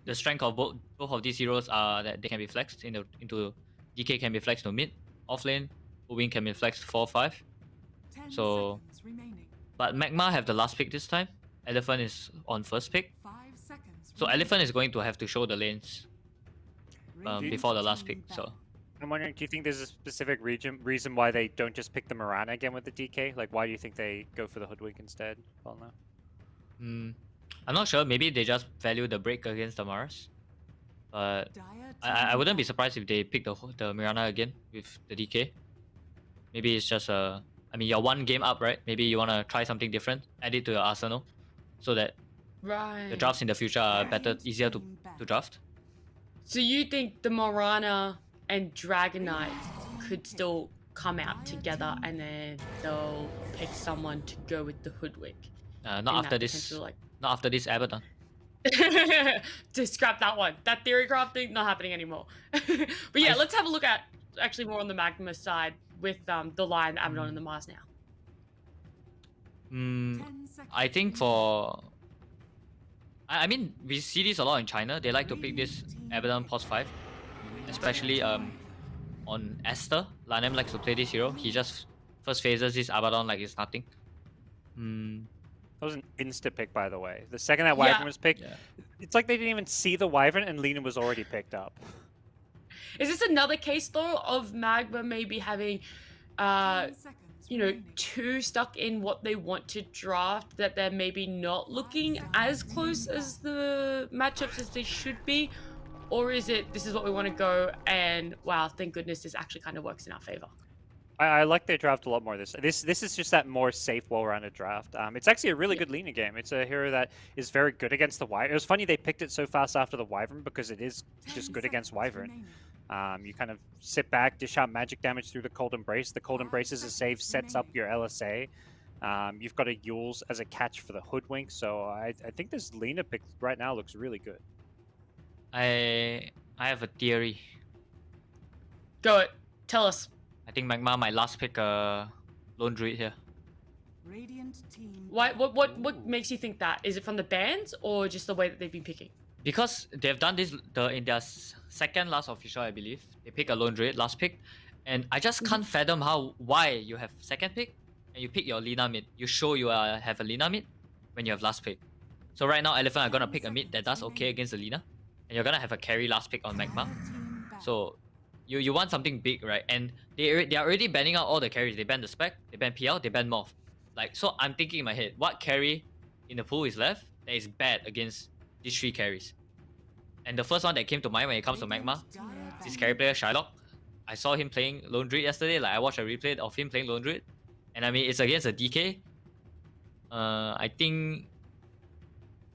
the strength of both of these heroes are that they can be flexed into DK can be flexed to mid, off lane, Wing can be flexed 4-5. So, but MagMa have the last pick this time. Elephant is on first pick. So Elephant is going to have to show the lanes before the last pick. So I'm wondering, do you think there's a specific reason why they don't just pick the Mirana again with the DK? Like, why do you think they go for the Hoodwink instead, Ponlo? I'm not sure. Maybe they just value the break against the Mars. But I wouldn't be surprised if they pick the Mirana again with the DK. Maybe it's just I mean, you're one game up, right? Maybe you want to try something different, add it to your arsenal, so that the drafts in the future are better, easier to draft. So you think the Morana and Dragon Knight could still come out together, and then they'll pick someone to go with the Hoodwink? Not after this. Not after this Abaddon. To scrap that one. That theory crafting not happening anymore. But yeah, let's have a look at actually more on the MagMa side with the Lion, the Abaddon, and the Mars now. I think for I mean, we see this a lot in China. They like to pick this Abaddon pos 5, especially on Esther. Lanem likes to play this hero. He just first phases this Abaddon like it's nothing. That was an insta pick, by the way. The second that Wyvern was picked, it's like they didn't even see the Wyvern and Lina was already picked up. Is this another case though of MagMa maybe having you know, too stuck in what they want to draft, that they're maybe not looking as close as the matchups as they should be? Or is it, this is what we want to go, and wow, thank goodness this actually kind of works in our favor? I like their draft a lot more. This is just that more safe, well-rounded draft. It's actually a really good Lina game. It's a hero that is very good against the Wyvern. It was funny they picked it so fast after the Wyvern because it is just good against Wyvern. You kind of sit back, dish out magic damage through the Cold Embrace. The Cold Embrace is a save, sets up your LSA. You've got a Yules as a catch for the Hoodwink. So I think this Lina pick right now looks really good. I have a theory. Go it. Tell us. I think MagMa might last pick Lone Druid here. Why? What makes you think that? Is it from the bans or just the way that they've been picking? Because they've done this in their second last official, I believe. They pick a Lone Druid last pick, and I just can't fathom why you have second pick and you pick your Lina mid. You show you have a Lina mid when you have last pick. So right now, Elephant are gonna pick a mid that does okay against the Lina, and you're gonna have a carry last pick on MagMa. So you want something big, right? And they are already banning out all the carries. They ban the Spec, they ban PL, they ban Morph. Like, so I'm thinking in my head, what carry in the pool is left that is bad against these three carries? And the first one that came to mind when it comes to MagMa, this carry player Shylock. I saw him playing Lone Druid yesterday. Like, I watched a replay of him playing Lone Druid, and I mean, it's against a DK. I think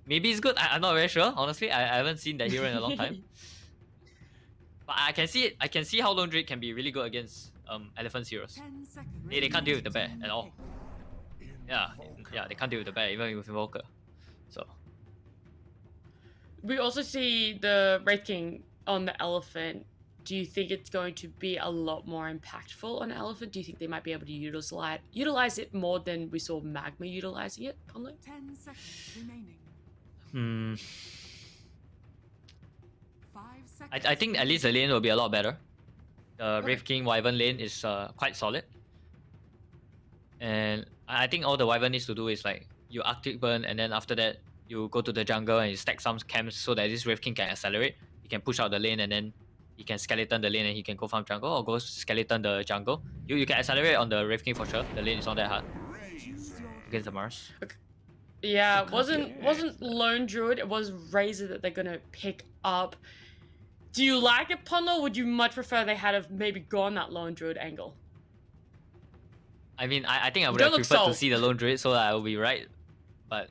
maybe it's good. I'm not very sure. Honestly, I haven't seen that hero in a long time. But I can see it. I can see how Lone Druid can be really good against Elephant's heroes. They can't deal with the bear at all. Yeah, they can't deal with the bear even with Invoker. So we also see the Wraith King on the Elephant. Do you think it's going to be a lot more impactful on Elephant? Do you think they might be able to utilize it more than we saw MagMa utilizing it, Ponlo? 10 seconds remaining. I think at least the lane will be a lot better. The Wraith King Wyvern lane is quite solid. And I think all the Wyvern needs to do is like you Arctic Burn, and then after that you go to the jungle and you stack some camps so that this Wraith King can accelerate. He can push out the lane and then he can skeleton the lane and he can go farm jungle or go skeleton the jungle. You can accelerate on the Wraith King for sure. The lane is not that hard against the Mars. Okay. Yeah, it wasn't Lone Druid, it was Razor that they're gonna pick up. Do you like it, Ponlo? Would you much prefer they had have maybe gone that Lone Druid angle? I mean, I think I would have preferred to see the Lone Druid so that I will be right. But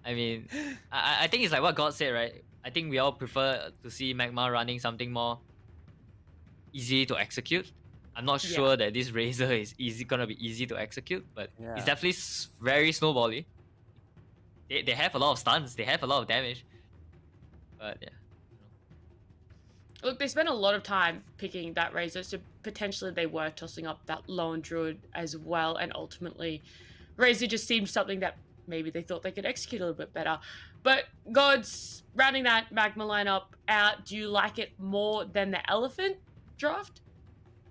I mean, I think it's like what God said, right? I think we all prefer to see MagMa running something more easy to execute. I'm not sure that this Razor is gonna be easy to execute, but it's definitely very snowbally. They have a lot of stuns, they have a lot of damage. But yeah. Look, they spent a lot of time picking that Razor, so potentially they were tossing up that Lone Druid as well, and ultimately Razor just seemed something that maybe they thought they could execute a little bit better. But GoDz, rounding that MagMa lineup out, do you like it more than the Elephant draft?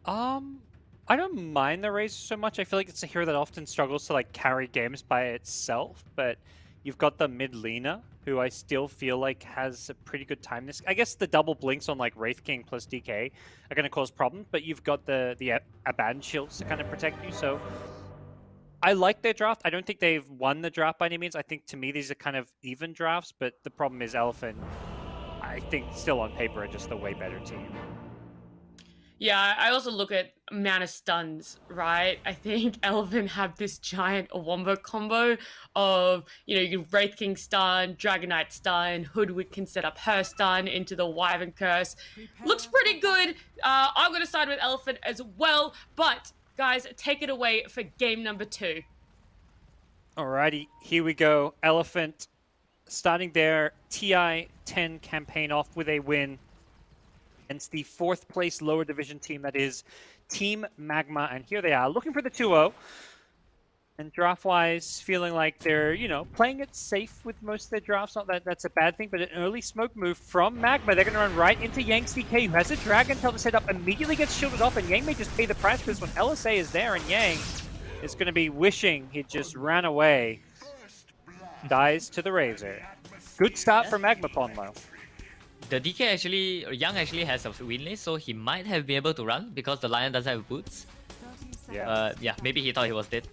I don't mind the Razor so much. I feel like it's a hero that often struggles to like carry games by itself, but you've got the mid laner, who I still feel like has a pretty good time. This, I guess, the double blinks on like Wraith King plus DK are going to cause problems, but you've got the Abaddon shields to kind of protect you. So I like their draft. I don't think they've won the draft by any means. I think to me these are kind of even drafts, but the problem is Elephant, I think, still on paper are just the way better team. Yeah, I also look at amount of stuns, right? I think Elephant have this giant wombo combo of, you know, you can Wraith King stun, Dragon Knight stun, Hoodwink can set up her stun into the Wyvern Curse. Looks pretty good. I'm going to side with Elephant as well, but guys, take it away for game number 2. Alrighty, here we go. Elephant starting their TI10 campaign off with a win against the 4th place lower division team, that is Team MagMa. And here they are, looking for the 2-0. And draft-wise, feeling like they're, you know, playing it safe with most of their drafts. Not that that's a bad thing, but an early smoke move from MagMa. They're going to run right into Yang's DK, who has a Dragon Tail to set up, immediately gets shielded off, and Yang may just pay the price for this one. LSA is there, and Yang is going to be wishing he just ran away. Dies to the Razor. Good start for MagMa Ponlo. The DK actually, Young actually has a win list, so he might have been able to run because the Lion doesn't have boots. Yeah, maybe he thought he was dead.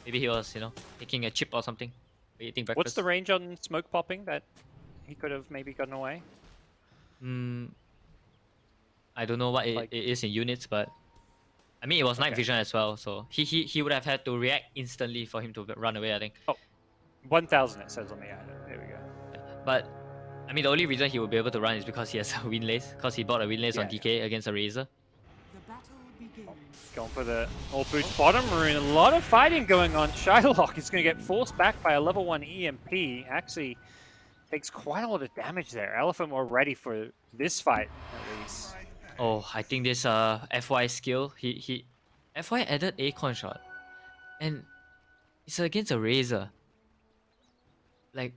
Maybe he was, you know, taking a chip or something, eating breakfast. What's the range on smoke popping that he could have maybe gotten away? I don't know what it is in units, but I mean it was night vision as well, so he would have had to react instantly for him to run away, I think. Oh, 1,000 it says on the item. There we go. But I mean the only reason he would be able to run is because he has a win lace, because he bought a win lace on DK against a Razor. Going for the all boots bottom rune. A lot of fighting going on. Shylock is going to get forced back by a level 1 EMP. Actually takes quite a lot of damage there. Elephant more ready for this fight, at least. Oh, I think this FY skill, he FY added Acorn shot. And it's against a Razor. Like,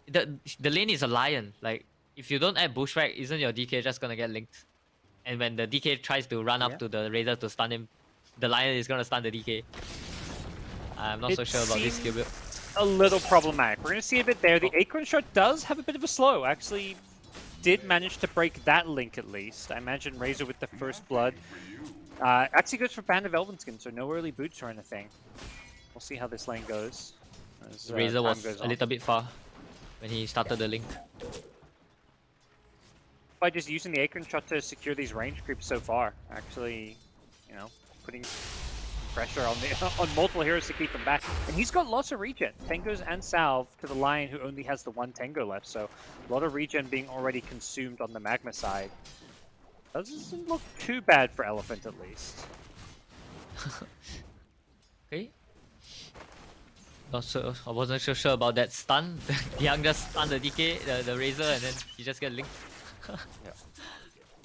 the lane is a Lion. Like, if you don't add Bushwhack, isn't your DK just gonna get linked? And when the DK tries to run up to the Razor to stun him, the Lion is gonna stun the DK. I'm not so sure about this skill build. A little problematic. We're gonna see a bit there. The Acorn shot does have a bit of a slow. Actually, did manage to break that link at least. I imagine Razor with the first blood. Actually goes for Band of Elvenskin, so no early boots or anything. We'll see how this lane goes. As, Razor was a little bit far when he started the link. By just using the Acorn shot to secure these range creeps so far, actually, you know, putting pressure on the on multiple heroes to keep them back. And he's got lots of regen, Tengos and Salve to the Lion, who only has the 1 Tengo left. So a lot of regen being already consumed on the MagMa side. Doesn't look too bad for Elephant, at least. Okay. Not sure. I wasn't so sure about that stun. Young just stunned the DK, the Razor, and then he just get linked. Yeah.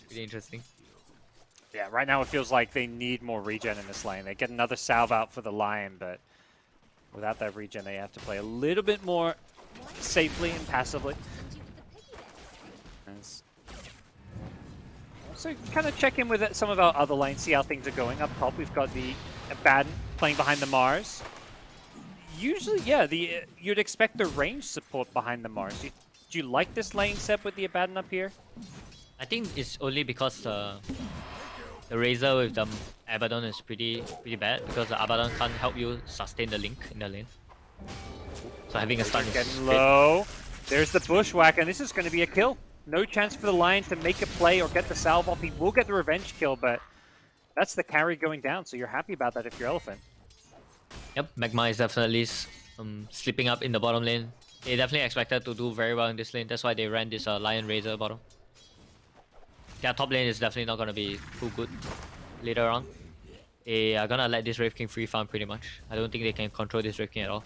Pretty interesting. Yeah, right now it feels like they need more regen in this lane. They get another salve out for the Lion, but without that regen, they have to play a little bit more safely and passively. So kind of check in with some of our other lanes, see how things are going. Up top, we've got the Abaddon playing behind the Mars. Usually, yeah, you'd expect the range support behind the Mars. Do you like this lane set with the Abaddon up here? I think it's only because the Razor with the Abaddon is pretty bad, because the Abaddon can't help you sustain the link in the lane. So having a stun is getting low. There's the Bushwhack, and this is going to be a kill. No chance for the Lion to make a play or get the salve off. He will get the revenge kill, but that's the carry going down, so you're happy about that if you're Elephant. Yep, MagMa is definitely slipping up in the bottom lane. They definitely expected to do very well in this lane. That's why they ran this Lion Razor bottom. Their top lane is definitely not going to be too good later on. They are going to let this Wraith King free farm pretty much. I don't think they can control this Wraith King at all.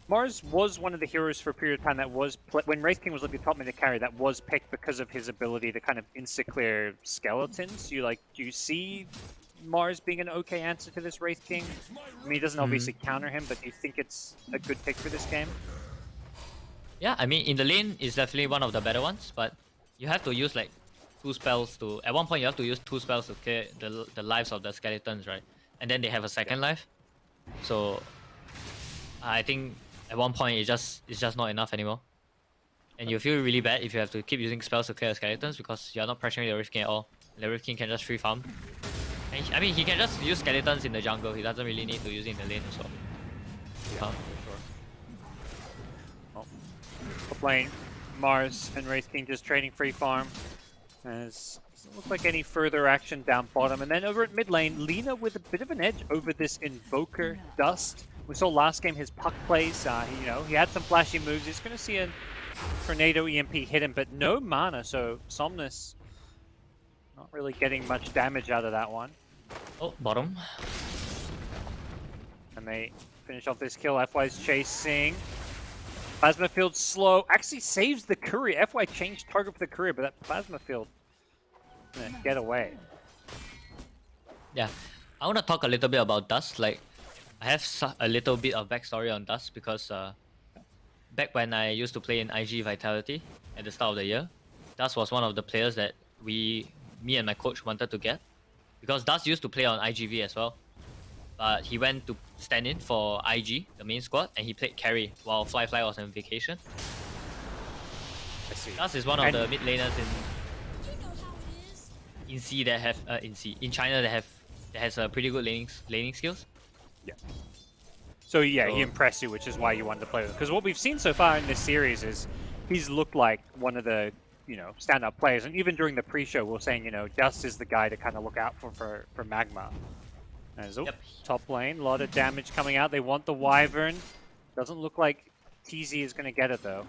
Mars was one of the heroes for a period of time that was, when Wraith King was looking top mid to carry, that was picked because of his ability to kind of insta-clear skeletons. Do you see Mars being an okay answer to this Wraith King? I mean, he doesn't obviously counter him, but do you think it's a good pick for this game? Yeah, I mean, in the lane, it's definitely one of the better ones, but you have to use like 2 spells to... At one point, you have to use 2 spells to clear the lives of the skeletons, right? And then they have a second life. So I think at one point, it's just not enough anymore. And you feel really bad if you have to keep using spells to clear skeletons because you're not pressuring the Rift King at all. The Rift King can just free farm. And I mean, he can just use skeletons in the jungle. He doesn't really need to use it in the lane as well. Yeah, for sure. Well, top lane, Mars and Wraith King just trading free farm. As doesn't look like any further action down bottom. And then over at mid lane, Lina with a bit of an edge over this Invoker Dust. We saw last game his puck plays. He had some flashy moves. He's going to see a Tornado EMP hit him, but no mana. So Somnus not really getting much damage out of that one. Oh, bottom. And they finish off this kill. FY's chasing. Plasma Field slow. Actually saves the courier. FY changed target for the courier, but that Plasma Field gonna get away. Yeah, I want to talk a little bit about Dust. Like, I have a little bit of backstory on Dust because back when I used to play in IG Vitality at the start of the year, Dust was one of the players that me and my coach wanted to get because Dust used to play on IGV as well. But he went to stand in for IG, the main squad, and he played carry while Fly was on vacation. I see. Dust is one of the mid laners in C that have in China that has a pretty good laning skills. Yeah. So yeah, he impressed you, which is why you wanted to play with him. Because what we've seen so far in this series is he's looked like one of the standout players, and even during the pre-show, we're saying Dust is the guy to kind of look out for MagMa. As, top lane, a lot of damage coming out. They want the Wyvern. Doesn't look like TZ is going to get it though.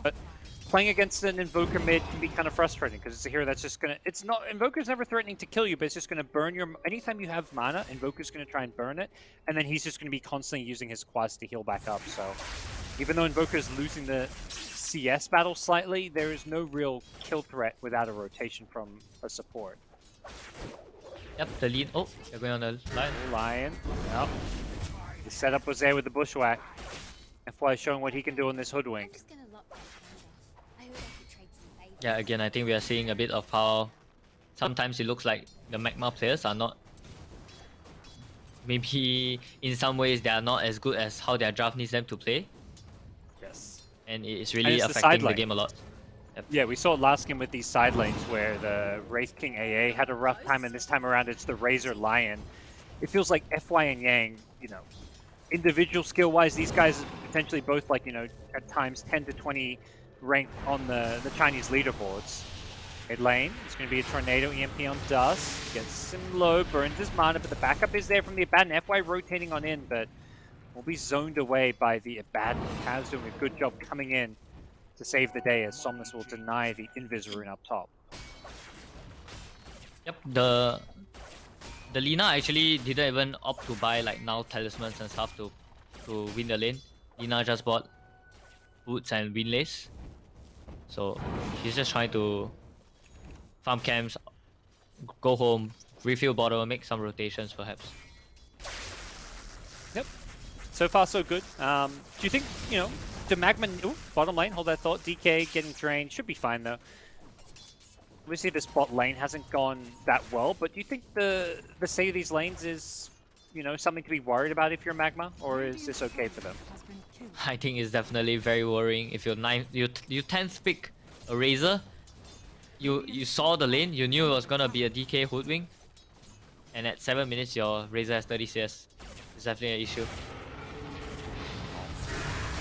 But playing against an Invoker mid can be kind of frustrating because it's a hero that's just going to... Invoker's never threatening to kill you, but it's just going to burn your... Anytime you have mana, Invoker's going to try and burn it, and then he's just going to be constantly using his quads to heal back up. So even though Invoker's losing the CS battle slightly, there is no real kill threat without a rotation from a support. Yep, the lead. Oh, they're going on the line. Lion. Yep. The setup was there with the bushwhack. FY showing what he can do on this hoodwink. Yeah, again, I think we are seeing a bit of how sometimes it looks like the MagMa players are not... Maybe in some ways they are not as good as how their draft needs them to play. Yes. And it's really affecting the game a lot. Yep. Yeah, we saw it last game with these side lanes where the Wraith King AA had a rough time, and this time around it's the Razor Lion. It feels like FY and Yang, individual skill-wise, these guys are potentially both like, at times 10 to 20 ranked on the Chinese leaderboards. Mid lane, it's going to be a Tornado EMP on Dust. Gets him low, burns his mana, but the backup is there from the Abaddon. FY rotating on in, but will be zoned away by the Abaddon. Kaz doing a good job coming in to save the day as Somnus will deny the Invis rune up top. Yep, the Lina actually didn't even opt to buy like now talismans and stuff to win the lane. Lina just bought boots and windlays. So she's just trying to farm camps, go home, refill bottle, make some rotations perhaps. Yep. So far so good. Do you think, the MagMa... Ooh, bottom lane, hold that thought. DK getting drained. Should be fine though. Obviously the spot lane hasn't gone that well, but do you think the state of these lanes is, something to be worried about if you're MagMa, or is this okay for them? I think it's definitely very worrying. If you're you 10th pick a Razor, you saw the lane, you knew it was gonna be a DK hoodwink, and at 7 minutes your Razor has 30 CS. It's definitely an issue.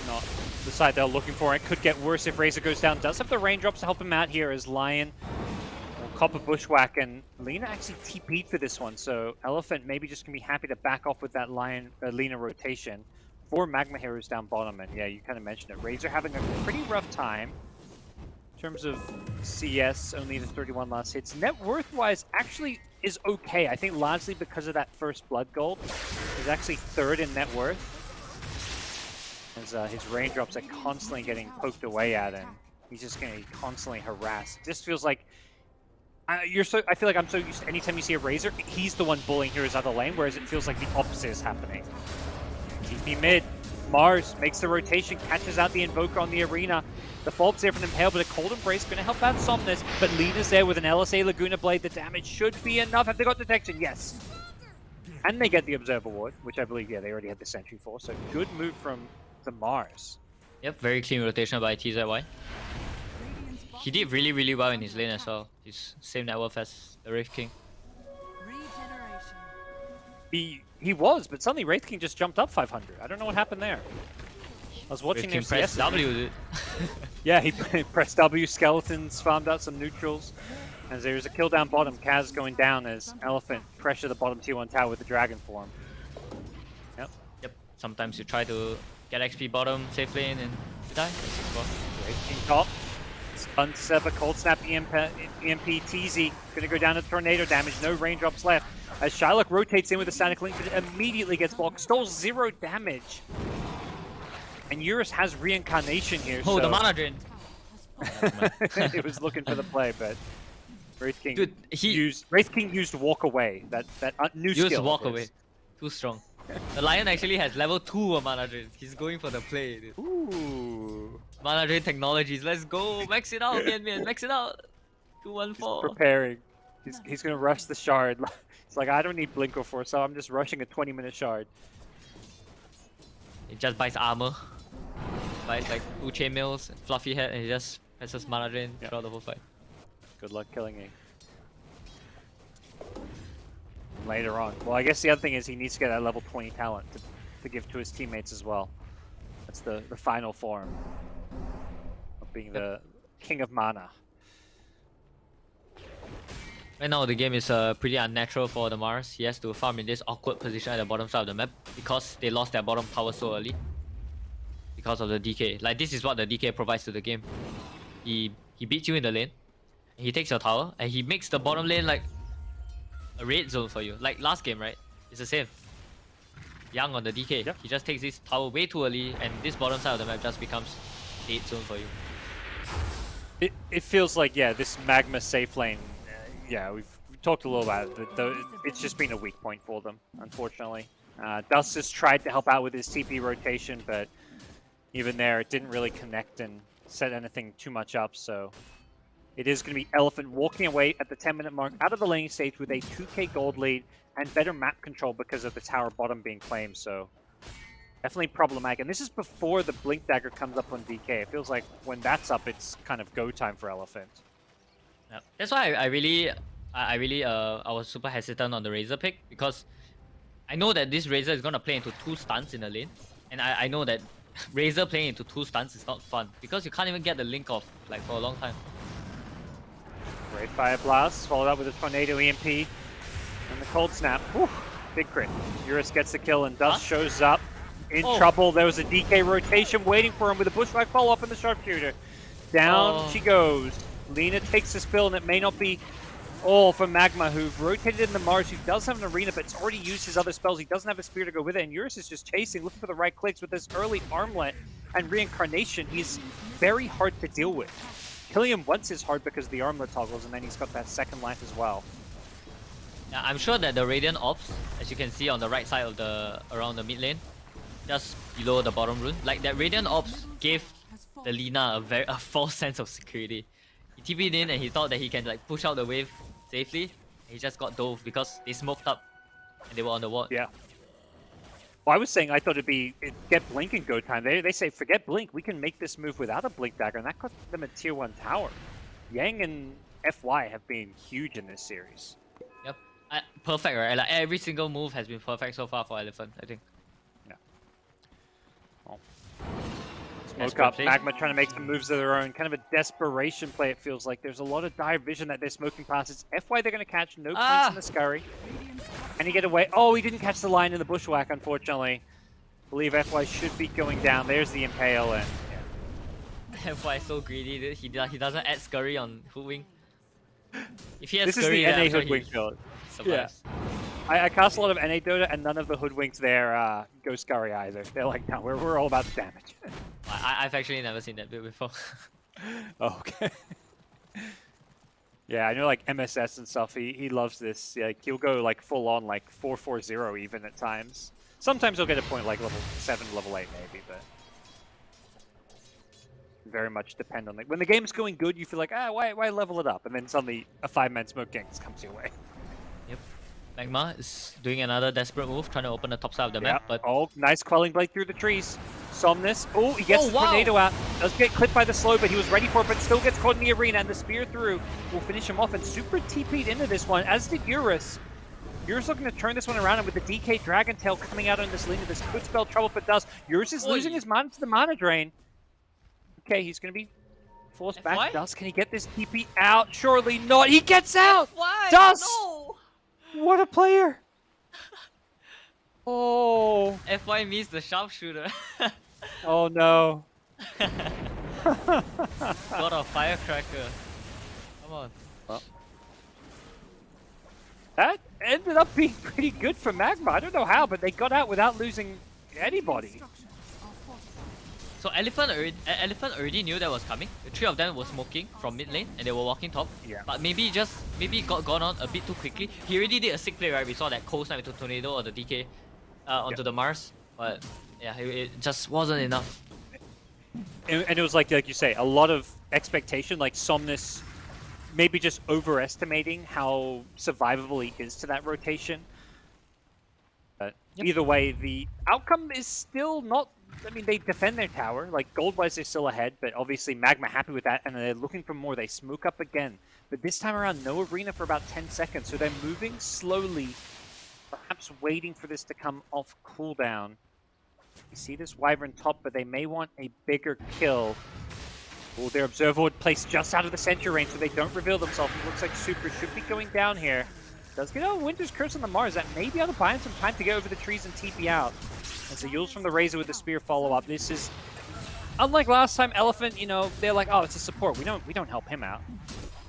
Not the side they're looking for. It could get worse if Razor goes down. Does have the raindrops to help him out here as Lion will cop a bushwhack, and Lina actually TP'd for this one, so Elephant maybe just gonna be happy to back off with that Lina rotation. 4 MagMa heroes down bottom, and yeah, you kind of mentioned it. Razor having a pretty rough time in terms of CS, only the 31 last hits. Net worth-wise, actually is okay. I think largely because of that first blood gold. He's actually 3rd in net worth. As his raindrops are constantly getting poked away at him. He's just going to be constantly harassed. It just feels like I feel like I'm so used to anytime you see a Razor, he's the one bullying heroes out of the lane, whereas it feels like the opposite is happening. TP mid. Mars makes the rotation, catches out the Invoker on the arena. The Fault's there from Impale, but a Cold Embrace going to help out Somnus. But Lena's there with an LSA Laguna Blade. The damage should be enough. Have they got detection? Yes. And they get the Observer Ward, which I believe, yeah, they already had the Sentry for. So good move from the Mars. Yep, very clean rotation by TZY. He did really, really well in his lane as well. He's same net worth as the Wraith King. He was, but suddenly Wraith King just jumped up 500. I don't know what happened there. I was watching him press W, dude. Yeah, he pressed W, Skeletons, farmed out some neutrals. As there's a kill down bottom, Kaz going down as Elephant pressure the bottom T1 tower with the Dragon form. Yep. Yep. Sometimes you try to get XP bottom, safe lane, and you die. Wraith King top. Stun Sever, Cold Snap, EMP, TZ. Gonna go down to tornado damage, no raindrops left. As Shylock rotates in with the Static Link, but it immediately gets blocked. Stole 0 damage. And Eurus has reincarnation here. Oh, so the mana drain. it was looking for the play, but Wraith King Dude, used walk away. That new skill. Use walk away. Too strong. The Lion actually has level 2 of mana drain. He's going for the play, dude. Ooh. Mana drain technologies. Let's go. Max it out, man. Max it out. 214. Preparing. He's gonna rush the shard. It's like, I don't need Blink or Force, so I'm just rushing a 20-minute shard. He just buys armor. Buys like 2 chainmails, fluffy head, and he just presses mana drain throughout the whole fight. Good luck killing him. Later on. Well, I guess the other thing is he needs to get that level 20 talent to give to his teammates as well. That's the final form of being the king of mana. Right now the game is pretty unnatural for the Mars. He has to farm in this awkward position at the bottom side of the map because they lost their bottom power so early. Because of the DK. Like, this is what the DK provides to the game. He beats you in the lane, he takes your tower, and he makes the bottom lane like a red zone for you. Like last game, right? It's the same. Young on the DK. Yep. He just takes this tower way too early, and this bottom side of the map just becomes dead zone for you. It feels like, yeah, this MagMa safe lane, yeah, we've talked a little about it, but it's just been a weak point for them, unfortunately. Dust has tried to help out with his TP rotation, but even there, it didn't really connect and set anything too much up, so it is going to be Elephant walking away at the 10-minute mark out of the laning stage with a 2k gold lead and better map control because of the tower bottom being claimed, so definitely problematic. And this is before the Blink Dagger comes up on DK. It feels like when that's up, it's kind of go time for Elephant. Yeah. That's why I was super hesitant on the Razor pick, because I know that this Razor is going to play into 2 stuns in the lane, and I know that Razor playing into 2 stuns is not fun because you can't even get the link off like for a long time. Great Fire Blast, followed up with a Tornado EMP and the Cold Snap. Whew, big crit. Eurus gets the kill and Dust shows up in trouble. There was a DK rotation waiting for him with a Bushwhack follow-up in the Sharpshooter. Down she goes. Lena takes the spill, and it may not be all for MagMa, who've rotated in the Mars, who does have an arena, but it's already used his other spells. He doesn't have a spear to go with it, and Eurus is just chasing, looking for the right clicks with this early armlet and reincarnation. He's very hard to deal with. Killing him once is hard because of the armlet toggles, and then he's got that second life as well. Yeah, I'm sure that the Radiant Ops, as you can see on the right side of around the mid lane, just below the bottom rune, like that Radiant Ops gave the Lina a false sense of security. He TP'd in and he thought that he can like push out the wave safely. He just got dove because they smoked up and they were on the ward. Yeah. Well, I was saying I thought it'd get Blink and go time. They say forget Blink, we can make this move without a Blink Dagger, and that cost them a tier 1 tower. Yang and FY have been huge in this series. Yep. Perfect, right? Like every single move has been perfect so far for Elephant, I think. Yeah. Well, smoke up, play. MagMa trying to make some moves of their own. Kind of a desperation play, it feels like. There's a lot of dire vision that they're smoking past. It's FY they're going to catch, no points in the scurry. And he get away. Oh, he didn't catch the line in the Bushwhack, unfortunately. I believe FY should be going down. There's the Impale, and FY is so greedy, dude. He doesn't add scurry on Hoodwink. If he has this scurry, is the then NA I'm sure Hoodwink build. yeah. I cast a lot of NA Dota, and none of the Hoodwinks there go scurry either. They're like, no, we're all about the damage. I've actually never seen that build before. Oh, okay. Yeah, I know like MSS and stuff, he loves this. Like, he'll go like full on like 4-4-0 even at times. Sometimes he'll get a point like level 7, level 8 maybe, but very much depend on it. When the game's going good, you feel like, why level it up? And then suddenly a 5-man smoke gank comes your way. Yep. MagMa is doing another desperate move, trying to open the top side of the map, but oh, nice quelling blade through the trees. Somnus, oh, he gets the tornado out. Does get clipped by the slow, but he was ready for it, but still gets caught in the arena, and the spear through will finish him off, and super TP'd into this one, as did Eurus. Eurus looking to turn this one around, and with the DK Dragon Tail coming out on this lane, this could spell trouble if it does. Eurus is losing his mana to the mana drain. Okay, he's going to be forced back. Dust, can he get this TP out? Surely not. He gets out! Dust! No! What a player! Oh. FY missed the sharpshooter. Oh no. Got a firecracker. Come on. Well, that ended up being pretty good for MagMa. I don't know how, but they got out without losing anybody. So Elephant already knew that was coming. The 3 of them were smoking from mid lane and they were walking top. Yeah. But maybe got gone on a bit too quickly. He already did a sick play, right? We saw that cold snipe into Tornado or the DK onto the Mars. But yeah, it just wasn't enough. And it was like you say, a lot of expectation, like Somnus maybe just overestimating how survivable he is to that rotation. But either way, the outcome is still not... I mean, they defend their tower. Like, gold-wise, they're still ahead, but obviously MagMa happy with that, and they're looking for more. They smoke up again. But this time around, no arena for about 10 seconds, so they're moving slowly, perhaps waiting for this to come off cooldown. You see this Wyvern top, but they may want a bigger kill. Oh, their Observer would place just out of the sentry range, so they don't reveal themselves. It looks like Super should be going down here. Does get out Winter's Curse on the Mars. That may be able to buy him some time to get over the trees and TP out. As the Yules from the Razor with the Spear follow up. This is, unlike last time, Elephant, you know, they're like, oh, it's a support. We don't help him out.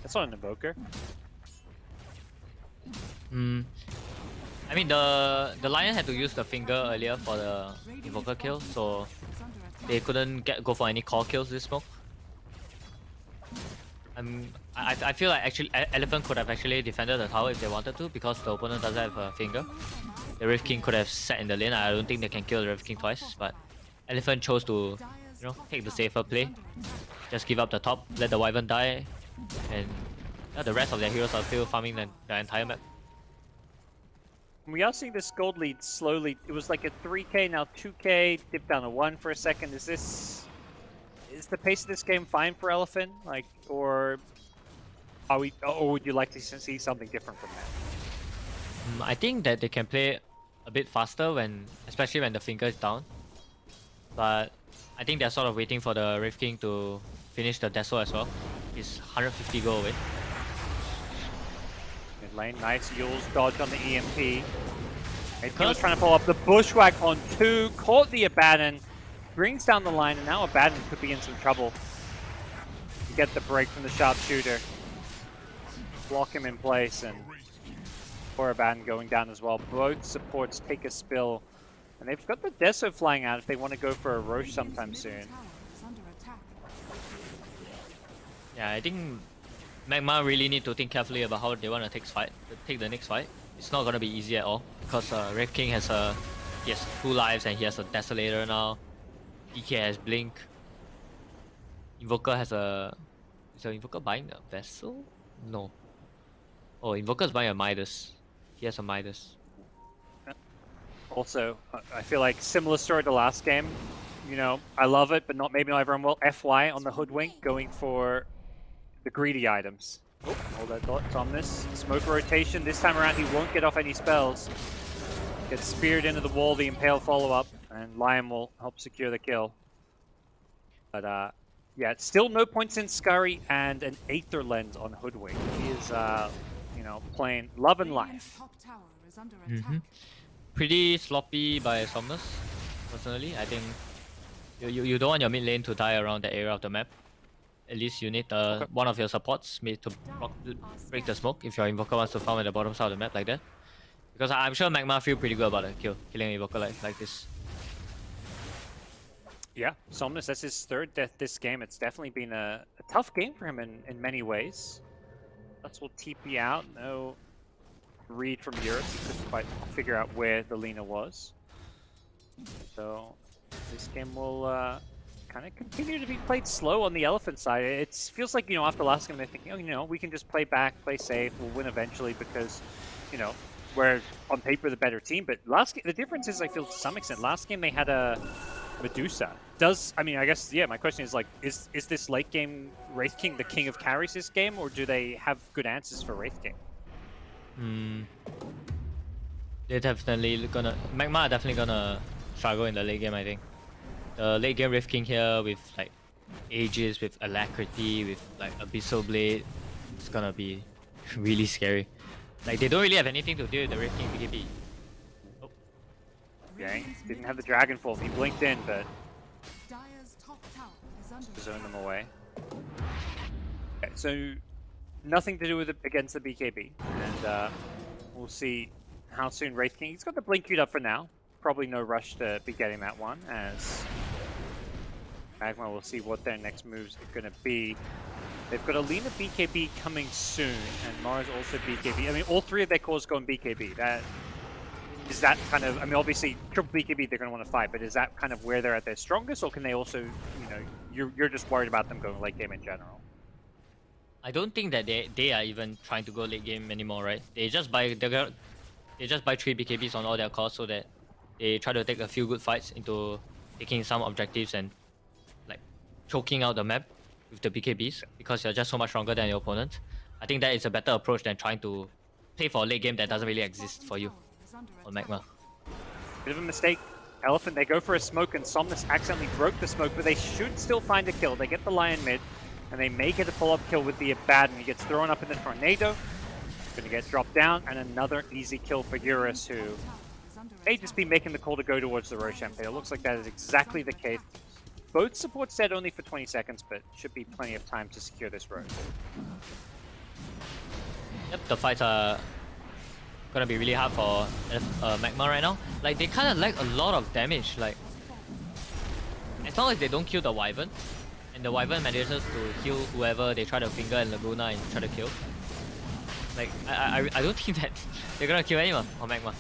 That's not an Invoker. I mean, the Lion had to use the finger earlier for the Invoker kill, so they couldn't go for any core kills this smoke. I feel like actually Elephant could have actually defended the tower if they wanted to, because the opponent doesn't have a finger. The Rift King could have sat in the lane. I don't think they can kill the Rift King twice, but Elephant chose to, you know, take the safer play. Just give up the top, let the Wyvern die, and yeah, the rest of their heroes are still farming the entire map. We are seeing this gold lead slowly. It was like a 3k, now 2k, dipped down to 1 for a second. Is the pace of this game fine for Elephant? Like, or would you like to see something different from that? I think that they can play a bit faster especially when the finger is down. But I think they're sort of waiting for the Rift King to finish the Deso as well. He's 150 go away. Mid lane, nice Yules dodge on the EMP. He was trying to follow up the Bushwhack on 2, caught the Abaddon, brings down the line, and now Abaddon could be in some trouble. You get the break from the sharpshooter. Block him in place, and poor Abaddon going down as well. Both supports take a spill. And they've got the Deso flying out if they want to go for a Roche sometime soon. Yeah, I think MagMa really need to think carefully about how they want to take the next fight. It's not gonna be easy at all, because Rift King has 2 lives and he has a Desolator now. DK has Blink. Invoker has a... Is the Invoker buying a Vessel? No. Oh, Invoker's buying a Midas. He has a Midas. Also, I feel like similar story to last game. You know, I love it, but maybe not everyone will. FY on the Hoodwink, going for the greedy items. Oh, hold that thoughts on this. Smoke rotation. This time around, he won't get off any spells. Gets speared into the wall, the Impale follow-up, and Lion will help secure the kill. But, yeah, still no points in Scurry and an Aether Lens on Hoodwink. He is, you know, playing love and life. Pretty sloppy by Somnus, personally. I think you don't want your mid lane to die around the area of the map. At least you need one of your supports made to break the smoke if your Invoker wants to farm at the bottom side of the map like that. Because I'm sure MagMa feel pretty good about the killing Invoker like this. Yeah, Somnus, that's his 3rd death this game. It's definitely been a tough game for him in many ways. Let's will TP out. No read from Europe. He couldn't quite figure out where the Lina was. So this game will kind of continue to be played slow on the Elephant side. It feels like, you know, after last game they're thinking, oh, you know, we can just play back, play safe, we'll win eventually because, you know, we're on paper the better team. But last game, the difference is, I feel to some extent, last game they had a Medusa. I mean, I guess, yeah, my question is like, is this late game Wraith King the king of carries this game, or do they have good answers for Wraith King? They're definitely gonna... MagMa are definitely gonna struggle in the late game, I think. The late game Wraith King here with like Aegis, with Alacrity, with like Abyssal Blade, it's gonna be really scary. Like, they don't really have anything to do with the Wraith King BKB. Oh. Yeah, didn't have the Dragonfall. He blinked in, but zoned them away. Okay, so nothing to do with against the BKB, and we'll see how soon Wraith King. He's got the blink queued up for now. Probably no rush to be getting that one, as MagMa will see what their next moves are going to be. They've got Alina BKB coming soon, and Mars also BKB. I mean, all three of their cores go on BKB. Is that kind of, I mean, obviously, triple BKB, they're going to want to fight, but is that kind of where they're at their strongest, or can they also, you know, you're just worried about them going late game in general? I don't think that they are even trying to go late game anymore, right? They just buy 3 BKBs on all their cores so that they try to take a few good fights into taking some objectives and like choking out the map with the BKBs because you're just so much stronger than your opponent. I think that is a better approach than trying to play for a late game that doesn't really exist for you on MagMa. Bit of a mistake. Elephant, they go for a smoke, and Somnus accidentally broke the smoke, but they should still find a kill. They get the Lion mid, and they may get a follow-up kill with the Abaddon. He gets thrown up in the tornado. Gonna get dropped down, and another easy kill for Eurus, who may just be making the call to go towards the Roshan pit. It looks like that is exactly the case. Both supports said only for 20 seconds, but should be plenty of time to secure this road. Yep, the fights are gonna be really hard for MagMa right now. Like, they kind of lack a lot of damage. Like, as long as they don't kill the Wyvern, and the Wyvern manages to kill whoever they try to finger in Laguna and try to kill. Like, I don't think that they're gonna kill anyone on MagMa.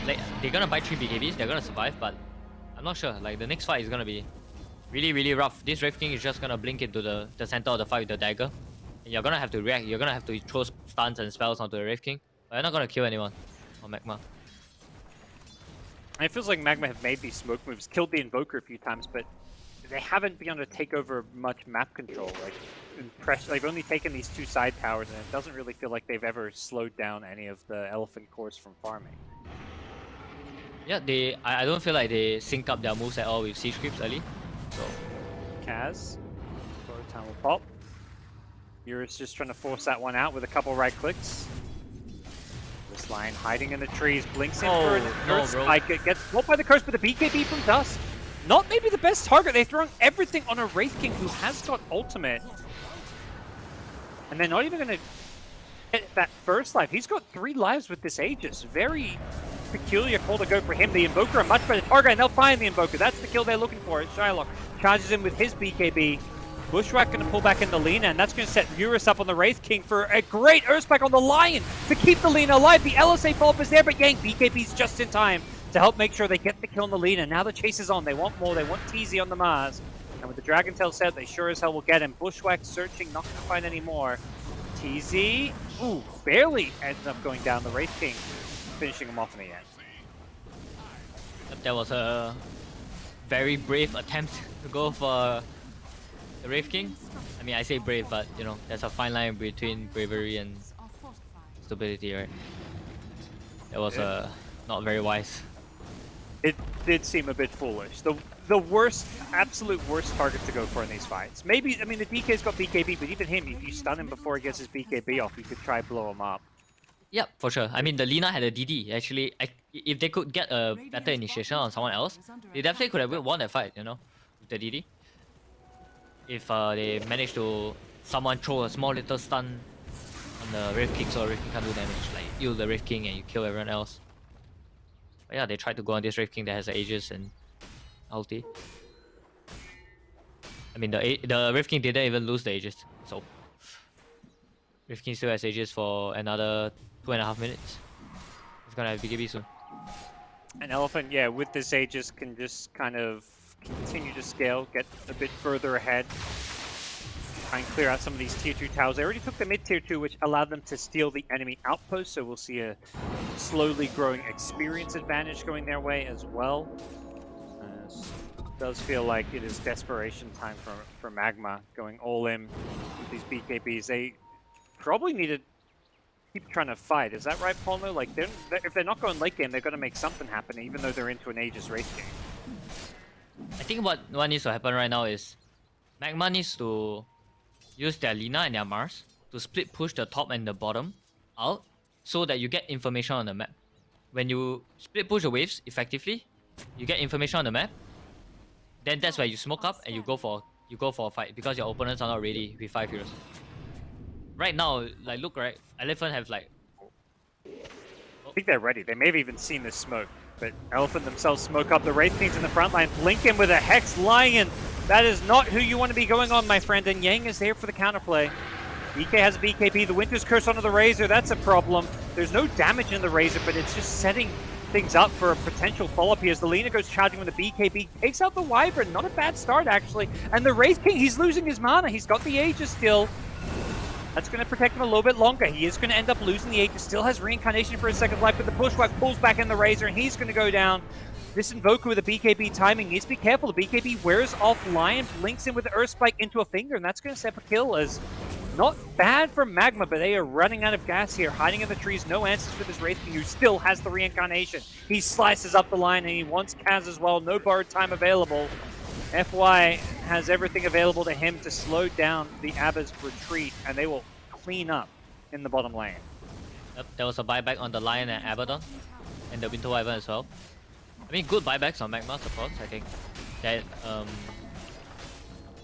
Like, they're gonna buy 3 BKBs, they're gonna survive, but I'm not sure. Like, the next fight is gonna be really, really rough. This Wraith King is just gonna blink into the center of the fight with the dagger. And you're gonna have to react, you're gonna have to throw stuns and spells onto the Wraith King. But you're not gonna kill anyone on MagMa. And it feels like MagMa have made these smoke moves, killed the Invoker a few times, but they haven't been able to take over much map control. Like, they've only taken these 2 side towers, and it doesn't really feel like they've ever slowed down any of the Elephant cores from farming. Yeah, I don't feel like they sync up their moves at all with Siege Creeps early. So Kaz, time will pop. Eurus just trying to force that one out with a couple right clicks. This line hiding in the trees, blinks in for an Earth Spike. It gets caught by the curse, but the BKB from Dust. Not maybe the best target. They're throwing everything on a Wraith King who has got ultimate. And they're not even going to get that first life. He's got 3 lives with this Aegis. Very peculiar call to go for him. The Invoker, a much better target, and they'll find the Invoker. That's the kill they're looking for. Shylock charges in with his BKB. Bushwhack going to pull back in the Lina, and that's going to set Eurus up on the Wraith King for a great Earthspike on the Lion to keep the Lina alive. The LSA follow-up is there, but Yank BKB's just in time to help make sure they get the kill on the Lina. Now the chase is on. They want more. They want TZ on the Mars. And with the Dragon Tail set, they sure as hell will get him. Bushwhack searching, not going to find any more. TZ, ooh, barely ends up going down. The Wraith King finishing him off in the end. that was a very brave attempt to go for the Wraith King. I mean, I say brave, but you know, there's a fine line between bravery and stupidity, right? That was not very wise. It did seem a bit foolish. The worst, absolute worst target to go for in these fights. Maybe, I mean, the DK's got BKB, but even him, if you stun him before he gets his BKB off, you could try blow him up. Yep, for sure. I mean, the Lina had a DD. Actually, if they could get a better initiation on someone else, they definitely could have won that fight, you know, with the DD. If they managed to someone throw a small little stun on the Wraith King so Wraith King can't do damage, like you the Wraith King and you kill everyone else. But yeah, they tried to go on this Wraith King that has the Aegis and ulti. I mean, the Wraith King didn't even lose the Aegis, so Wraith King still has Aegis for another 2.5 minutes. He's gonna have BKB soon. And Elephant, yeah, with this Aegis can just kind of continue to scale, get a bit further ahead, try and clear out some of these tier 2 towers. They already took the mid tier 2, which allowed them to steal the enemy outpost, so we'll see a slowly growing experience advantage going their way as well. It does feel like it is desperation time for MagMa, going all in with these BKBs. They probably need to keep trying to fight. Is that right, Ponlo? Like, if they're not going late game, they're going to make something happen, even though they're into an Aegis race game. I think what needs to happen right now is MagMa needs to use their Lina and their Mars to split push the top and the bottom out so that you get information on the map. When you split push the waves effectively, you get information on the map. Then that's where you smoke up and you go for a fight because your opponents are not ready with 5 heroes. Right now, like look, right, Elephant have like. I think they're ready. They may have even seen this smoke, but Elephant themselves smoke up. The Wraith Kings in the front line. Blinken with a Hex Lion. That is not who you want to be going on, my friend. And Yang is there for the counterplay. DK has a BKB. The Winter's Curse onto the Razor. That's a problem. There's no damage in the Razor, but it's just setting things up for a potential follow-up here as the Lina goes charging with a BKB. Takes out the Wyvern. Not a bad start, actually. And the Wraith King, he's losing his mana. He's got the Aegis still. That's going to protect him a little bit longer. He is going to end up losing the Aegis. Still has Reincarnation for a second life, but the Bushwhack pulls back in the Razor, and he's going to go down. This Invoker with a BKB timing needs to be careful. The BKB wears off Lion, blinks in with the Earth Spike into a finger, and that's going to set a kill as not bad for MagMa, but they are running out of gas here. Hiding in the trees, no answers for this Wraith King, who still has the Reincarnation. He slices up the line, and he wants Kaz as well. No borrowed time available. FY has everything available to him to slow down the Abba's retreat, and they will clean up in the bottom lane. Yep, there was a buyback on the Lion and Abaddon, and the Winter Wyvern as well. I mean, good buybacks on MagMa supports. I think that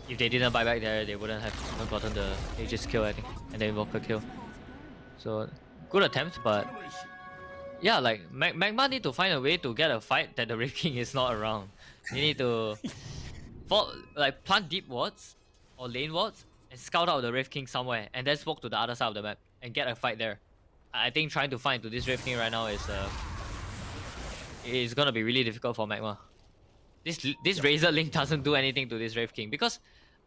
if they didn't buy back there, they wouldn't have even gotten the Aegis kill, I think, and the Invoker kill. So good attempt, but yeah, like MagMa need to find a way to get a fight that the Wraith King is not around. They need to plant deep wards or lane wards and scout out the Wraith King somewhere, and then walk to the other side of the map and get a fight there. I think trying to find to this Wraith King right now is gonna be really difficult for MagMa. This Razor Link doesn't do anything to this Wraith King because,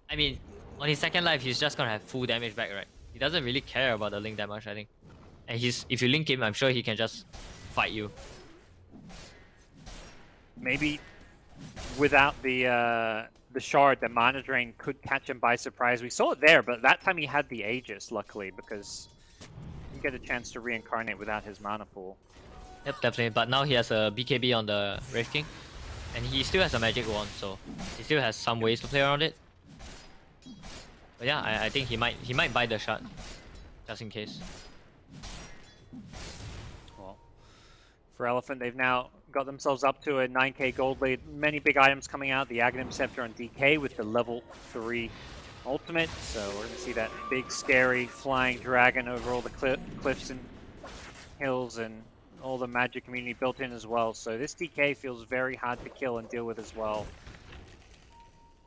I mean, on his second life he's just gonna have full damage back, right? He doesn't really care about the Link that much, I think. And if you link him, I'm sure he can just fight you. Maybe without the shard, the mana drain could catch him by surprise. We saw it there, but that time he had the Aegis, luckily, because he didn't get a chance to reincarnate without his mana pool. Yep, definitely. But now he has a BKB on the Wraith King, and he still has a magic wand, so he still has some ways to play around it. But yeah, I think he might buy the shard, just in case. Well, for Elephant, they've now got themselves up to a 9k gold lead. Many big items coming out. The Aghanim Scepter on DK with the level 3 ultimate. So we're going to see that big, scary, flying dragon over all the cliffs and hills, and all the magic community built in as well. So this DK feels very hard to kill and deal with as well.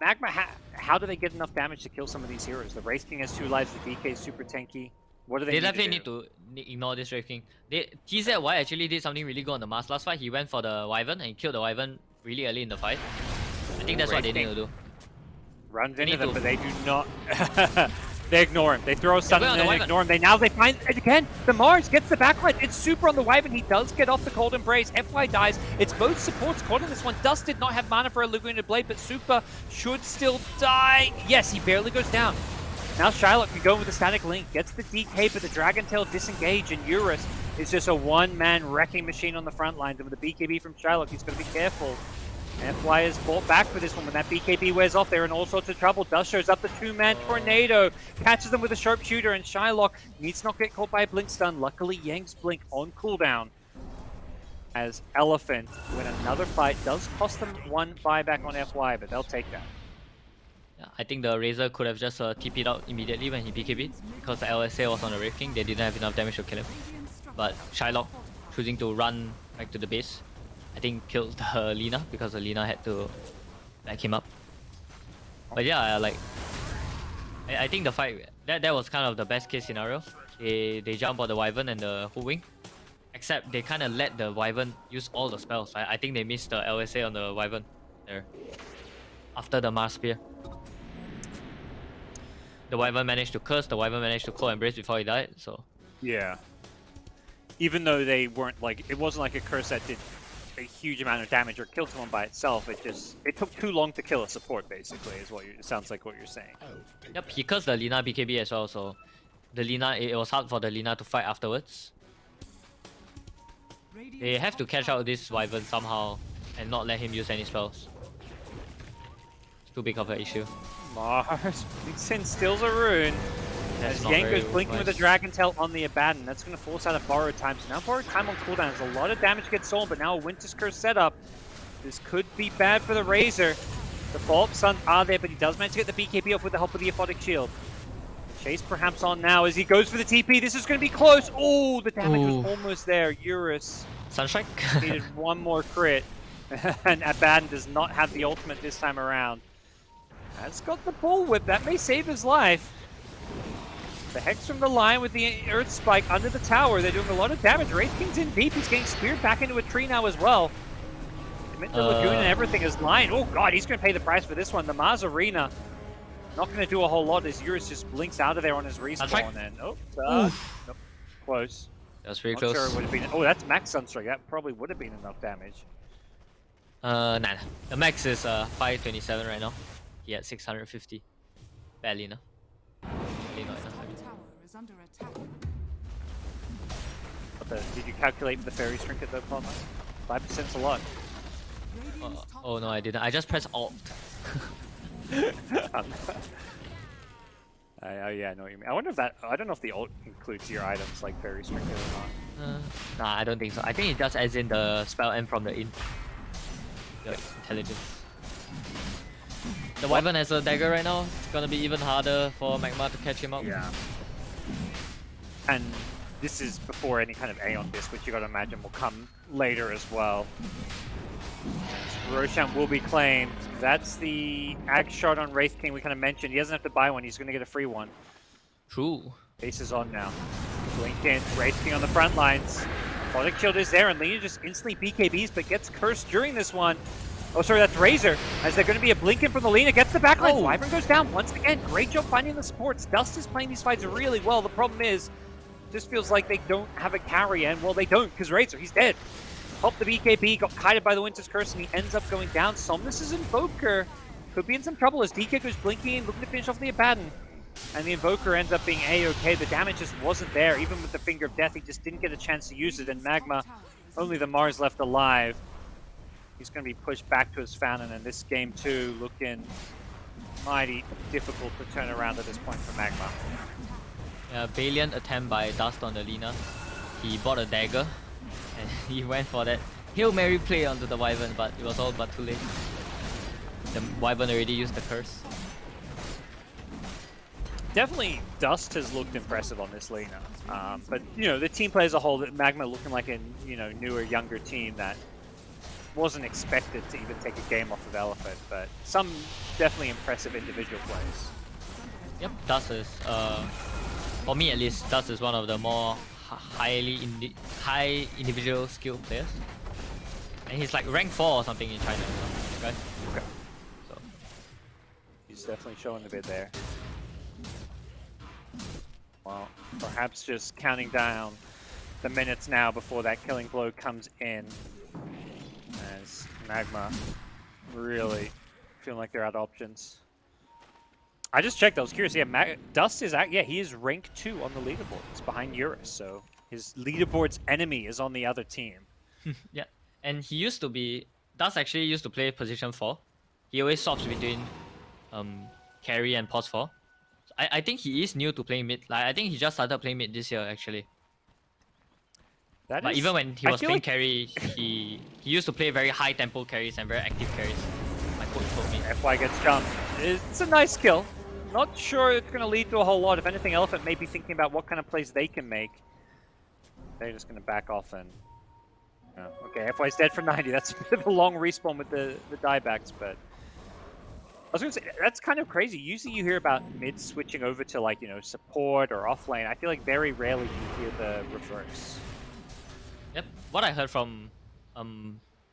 MagMa, how do they get enough damage to kill some of these heroes? The Wraith King has 2 lives, the DK is super tanky. What do they definitely need to ignore this Wraith King. TZY actually did something really good on the Mars last fight. He went for the Wyvern and he killed the Wyvern really early in the fight. I think that's what they need to do. Runs into them, but they do not. They ignore him. They throw a stun and then ignore him. They find it again. The Mars gets the backlight. It's super on the Wyvern. He does get off the Cold Embrace. FY dies. It's both supports caught in this one. Dust did not have mana for a Laguna Blade, but Super should still die. Yes, he barely goes down. Now Shylock can go with the Static Link. Gets the DK, but the Dragon Tail disengage, and Eurus is just a one-man wrecking machine on the front lines. And with the BKB from Shylock, he's going to be careful. FY is fought back for this one. When that BKB wears off, they're in all sorts of trouble. Dust shows up the 2-man tornado, catches them with a sharpshooter, and Shylock needs to not get caught by a blink stun. Luckily, Yang's blink on cooldown. As Elephant, when another fight does cost them 1 buyback on FY, but they'll take that. Yeah, I think the Razor could have just TP'd out immediately when he BKB'd because the LSA was on the Wraith King. They didn't have enough damage to kill him. But Shylock choosing to run back to the base, I think killed Lina because Lina had to back him up. But yeah, I think the fight that was kind of the best case scenario. They jump on the Wyvern and the Hood Wing, Except they kind of let the Wyvern use all the spells. I think they missed the LSA on the Wyvern there. After the Mars Spear. The Wyvern managed to curse, the Wyvern managed to Cold Embrace before he died, so... Yeah. Even though they weren't like, it wasn't like a curse that did a huge amount of damage or killed someone by itself, it took too long to kill a support, basically, is what it sounds like what you're saying. Yep, he cursed the Lina BKB as well, so... The Lina, it was hard for the Lina to fight afterwards. They have to catch out this Wyvern somehow and not let him use any spells. It's too big of an issue. Mars instills a rune. That's As not Yanko's very blinking with a wise. Dragon Tail on the Abaddon. That's going to force out a Borrowed Time. So now Borrowed Time on cooldown. There's a lot of damage gets stolen, but now a Winter's Curse setup. This could be bad for the Razor. The follow-up Suns are there, but he does manage to get the BKB off with the help of the Aphotic Shield. Chase perhaps on now as he goes for the TP. This is going to be close. Oh, the damage was almost there. Eurus Sunstrike? needed one more crit. And Abaddon does not have the ultimate this time around. Has got the bullwhip. That may save his life. The Hex from the Lion with the Earth Spike under the tower. They're doing a lot of damage. Wraith King's in deep. He's getting speared back into a tree now as well. The Lagoon and everything is Lion. Oh god, he's going to pay the price for this one. The Mars Arena. Not going to do a whole lot as Eurus just blinks out of there on his respawn. And oh, nope, close. That's pretty Not close. sure it would have been. Oh, that's max Sunstrike. That probably would have been enough damage. Nah. The max is 527 right now. He had 650. Barely enough. Barely not enough. Did you calculate for the fairy trinket though, Ponlo? 5%'s a lot. Oh no, I didn't. I just pressed Alt. Yeah, I know what you mean. I wonder if that. I don't know if the ult includes your items like fairy trinket or not. Nah, I don't think so. I think it just adds in the spell and from the the intelligence. The Wyvern has a dagger right now. It's gonna be even harder for MagMa to catch him up. Yeah. And this is before any kind of Aeon Disc, which you gotta imagine will come later as well. Roshan will be claimed. That's the Axe Shot on Wraith King we kind of mentioned. He doesn't have to buy one, he's gonna get a free one. True. Ace is on now. Blink in, Wraith King on the front lines. Aphotic Shield is there, and Lina just instantly BKBs, but gets cursed during this one. Oh, sorry, that's Razor. As they're going to be a blink in from the Lina, gets the backline. Oh. Wyvern goes down once again. Great job finding the supports. Dust is playing these fights really well. The problem is, just feels like they don't have a carry, and well, they don't, because Razor, he's dead. Popped the BKB, got kited by the Winter's Curse, and he ends up going down. Somnus' Invoker could be in some trouble as DK goes blinking in, looking to finish off the Abaddon. And the Invoker ends up being A-okay. The damage just wasn't there. Even with the Finger of Death, he just didn't get a chance to use it. And MagMa, only the Mars left alive. He's going to be pushed back to his fountain, and this game too looking mighty difficult to turn around at this point for MagMa. Yeah, valiant attempt by Dust on the Lina. He bought a dagger and he went for that Hail Mary play onto the Wyvern, but it was all but too late. The Wyvern already used the curse. Definitely, Dust has looked impressive on this Lina. But, you know, the team play as a whole, MagMa looking like a, you know, newer, younger team that wasn't expected to even take a game off of Elephant, but some definitely impressive individual plays. Yep, Dust is, for me at least, Dust is one of the more high individual skill players. And he's like rank 4 or something in China, right? Okay. So. He's definitely showing a bit there. Well, perhaps just counting down the minutes now before that killing blow comes in. As MagMa really feeling like they're out of options. I just checked, I was curious. Yeah, Dust is he is rank 2 on the leaderboard. It's behind Eurus, so his leaderboard's enemy is on the other team. Yeah, and he used to be... Dust actually used to play position 4. He always swaps between carry and pause 4. I think he is new to playing mid. Like, I think he just started playing mid this year, actually. But even when he was playing carry, he used to play very high tempo carries and very active carries. My coach told me. FY gets jumped. It's a nice kill. Not sure it's going to lead to a whole lot. If anything, Elephant may be thinking about what kind of plays they can make. They're just going to back off and... Oh, okay, FY's dead for 90. That's a bit of a long respawn with the diebacks, but... I was going to say, that's kind of crazy. Usually you hear about mid switching over to, like, you know, support or off lane. I feel like very rarely you hear the reverse. what I heard from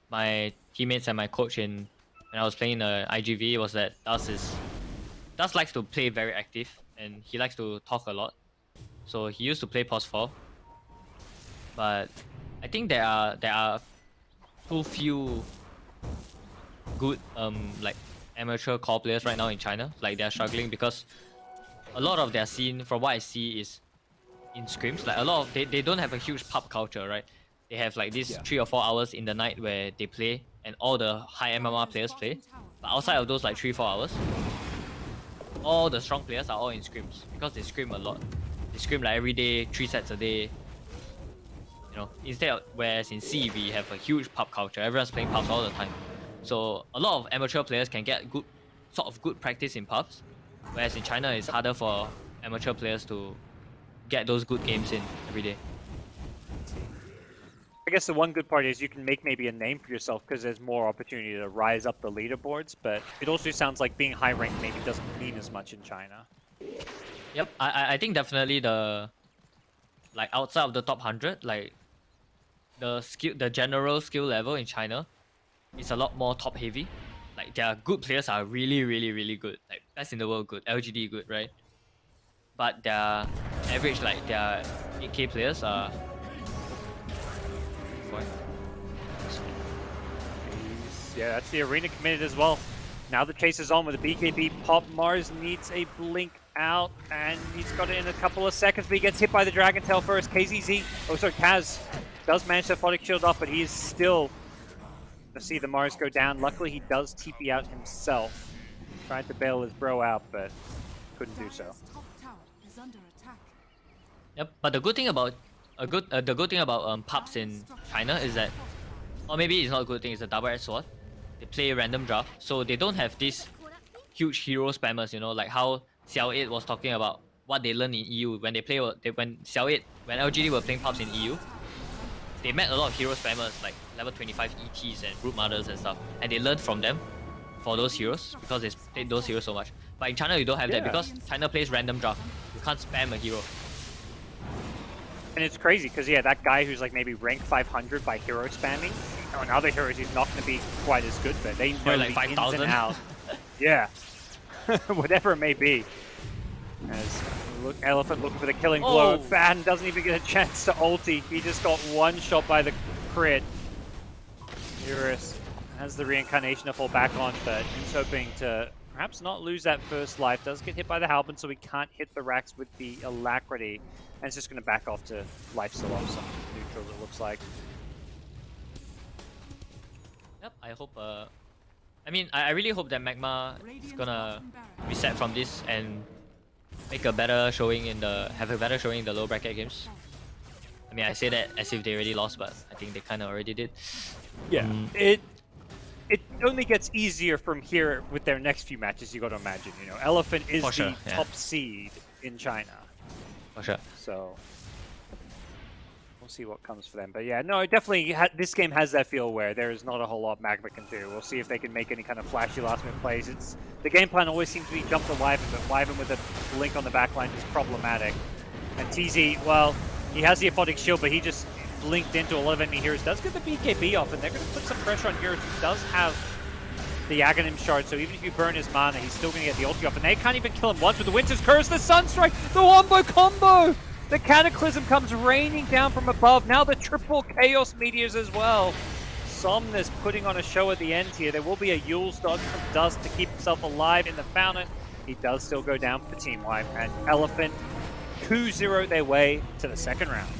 my teammates and my coach when I was playing the IGV was that Das likes to play very active and he likes to talk a lot. So he used to play pos 4. But I think there are too few good like amateur core players right now in China. Like they're struggling because a lot of their scene, from what I see, is in scrims. Like a lot of they don't have a huge pub culture, right? They have like these 3 or 4 hours in the night where they play and all the high MMR players play. But outside of those like 3-4 hours, all the strong players are all in scrims because they scrim a lot. They scrim like every day, 3 sets a day. You know, instead of, whereas in C we have a huge pub culture. Everyone's playing pubs all the time. So a lot of amateur players can get good practice in pubs. Whereas in China it's harder for amateur players to get those good games in every day. I guess the one good part is you can make maybe a name for yourself because there's more opportunity to rise up the leaderboards, but it also sounds like being high ranked maybe doesn't mean as much in China. Yep, I think definitely the like outside of the top 100, like the general skill level in China is a lot more top heavy. Like their good players are really good, like best in the world good, LGD good, right? But their average, like their 8K players are Yeah, that's the arena committed as well. Now the chase is on with the BKB pop. Mars needs a blink out, and he's got it in a couple of seconds, but he gets hit by the Dragon Tail first. Kaz does manage to Photic Shield off, but he is still to see the Mars go down. Luckily, he does TP out himself. Tried to bail his bro out, but couldn't do so. Yep, but the good thing about pubs in China is that, or maybe it's not a good thing, it's a double-edged sword. They play random draft, so they don't have these huge hero spammers, you know, like how Xiao8 was talking about what they learned in EU when they play when LGD were playing pubs in EU. They met a lot of hero spammers like level 25 ETs and Brute Mothers and stuff, and they learned from them for those heroes because they played those heroes so much. But in China you don't have that because China plays random draft. You can't spam a hero. And it's crazy because that guy who's like maybe rank 500 by hero spamming, on other heroes he's not going to be quite as good, but they know like the ins and 5,000. outs. Yeah, whatever it may be. As Elephant looking for the killing blow. Fan doesn't even get a chance to ulti. He just got one shot by the crit. Eurus has the reincarnation to fall back on, but he's hoping to perhaps not lose that first life. Does get hit by the Halberd, so he can't hit the racks with the alacrity. And it's just going to back off to life still off some neutrals, it looks like. Yep, I hope. I mean, I really hope that MagMa is gonna reset from this and make a better showing in the low bracket games. I mean, I say that as if they already lost, but I think they kind of already did. Yeah, it only gets easier from here with their next few matches. You got to imagine, you know, Elephant is the top seed in China. For sure. So we'll see what comes for them. But yeah, no, it definitely this game has that feel where there is not a whole lot MagMa can do. We'll see if they can make any kind of flashy last minute plays. The game plan always seems to be jump to Wyvern, but Wyvern with a blink on the backline is problematic. And TZ, well, he has the Aphotic Shield, but he just blinked into a lot of enemy heroes. Does get the BKB off, and they're going to put some pressure on Heroes, who does have the Aghanim Shard, so even if you burn his mana, he's still going to get the ulti off, and they can't even kill him once with the Winter's Curse, the Sunstrike, the Wombo combo! The Cataclysm comes raining down from above, now the triple Chaos Meteors as well. Somnus putting on a show at the end here. There will be a Yule's dodge from Dust to keep himself alive in the fountain. He does still go down for Team Wipe, and Elephant 2-0 their way to the second round.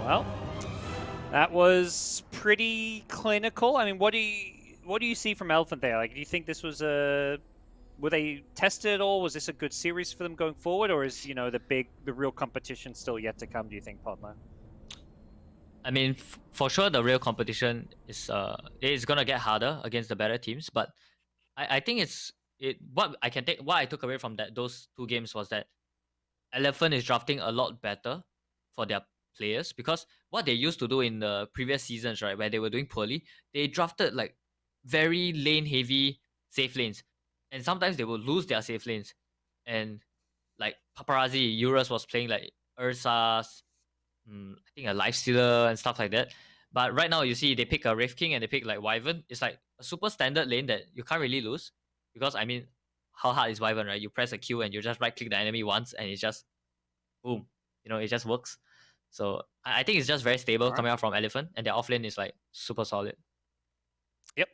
Well, that was pretty clinical. I mean, what do you see from Elephant there? Like, do you think this was were they tested at all? Was this a good series for them going forward, or is the real competition still yet to come? Do you think, Ponlo? I mean, for sure, the real competition is gonna get harder against the better teams. But I think what I took away from those two games was that Elephant is drafting a lot better for their players, because what they used to do in the previous seasons, right, where they were doing poorly, they drafted like very lane heavy safe lanes, and sometimes they will lose their safe lanes, and like Paparazzi, Eurus was playing like Ursa's, I think a Lifestealer and stuff like that. But right now, you see they pick a Wraith King and they pick like Wyvern. It's like a super standard lane that you can't really lose because I mean, how hard is Wyvern, right? You press a Q and you just right click the enemy once and it's just boom, it just works. So I think it's just very stable Alright. coming out from Elephant, and their offlane is like super solid. Yep.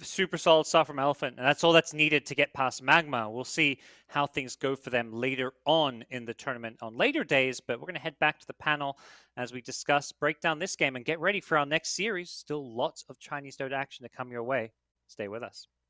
Super solid stuff from Elephant, and that's all that's needed to get past MagMa. We'll see how things go for them later on in the tournament on later days, but we're going to head back to the panel as we discuss, break down this game, and get ready for our next series. Still lots of Chinese Dota action to come your way. Stay with us.